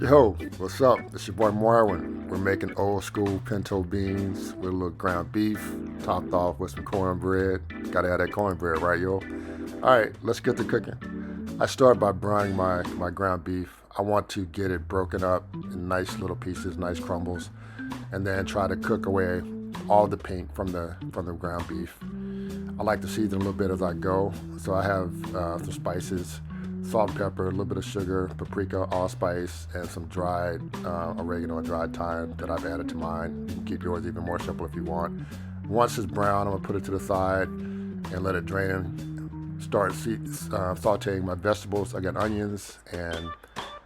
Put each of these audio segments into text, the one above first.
Yo, what's up? It's your boy Marwin. We're making old school pinto beans with a little ground beef, topped off with some cornbread. Gotta have that cornbread, right, yo? Alright, let's get to cooking. I start by browning my ground beef. I want to get it broken up in nice little pieces, nice crumbles, and then try to cook away all the paint from the ground beef. I like to season a little bit as I go, so I have some spices, salt and pepper, a little bit of sugar, paprika, allspice, and some dried oregano and dried thyme that I've added to mine. You can keep yours even more simple if you want. Once it's brown, I'm gonna put it to the side and let it drain and start sauteing my vegetables. I got onions and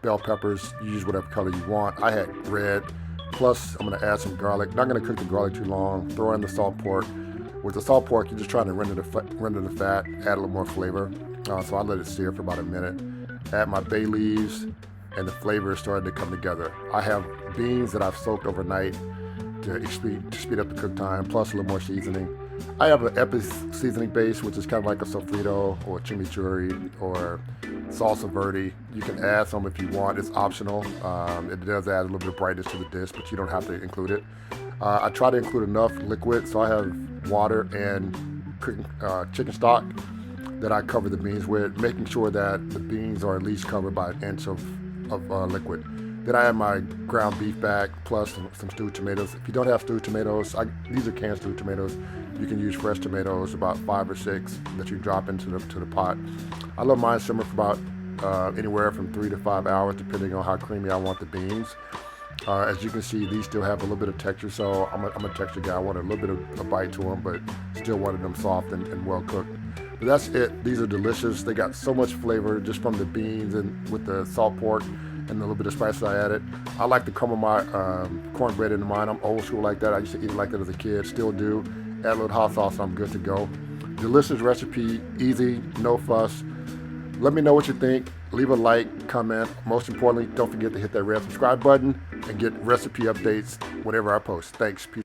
bell peppers. You use whatever color you want. I had red. Plus, I'm gonna add some garlic. Not gonna cook the garlic too long. Throw in the salt pork. With the salt pork, you're just trying to render the fat, add a little more flavor. So I let it sear for about a minute. Add my bay leaves, and the flavor is starting to come together. I have beans that I've soaked overnight to speed up the cook time, plus a little more seasoning. I have an epic seasoning base, which is kind of like a sofrito or chimichurri or salsa verde. You can add some if you want. It's optional. It does add a little bit of brightness to the dish, but you don't have to include it. I try to include enough liquid, so I have water and cooking, chicken stock that I cover the beans with, making sure that the beans are at least covered by an inch of liquid. Then I have my ground beef back plus some stewed tomatoes. If you don't have stewed tomatoes, these are canned stewed tomatoes. You can use fresh tomatoes, about 5 or 6 that you drop into the pot. I let mine simmer for about anywhere from 3 to 5 hours, depending on how creamy I want the beans. As you can see, these still have a little bit of texture, so I'm a texture guy. I want a little bit of a bite to them, but still wanted them soft and well cooked. But that's it. These are delicious. They got so much flavor just from the beans and with the salt pork and a little bit of spice I added. I like to crumble my cornbread into mine. I'm old school like that. I used to eat it like that as a kid. Still do. Add a little hot sauce, and I'm good to go. Delicious recipe, easy, no fuss. Let me know what you think. Leave a like, comment. Most importantly, don't forget to hit that red subscribe button and get recipe updates whenever I post. Thanks. Peace.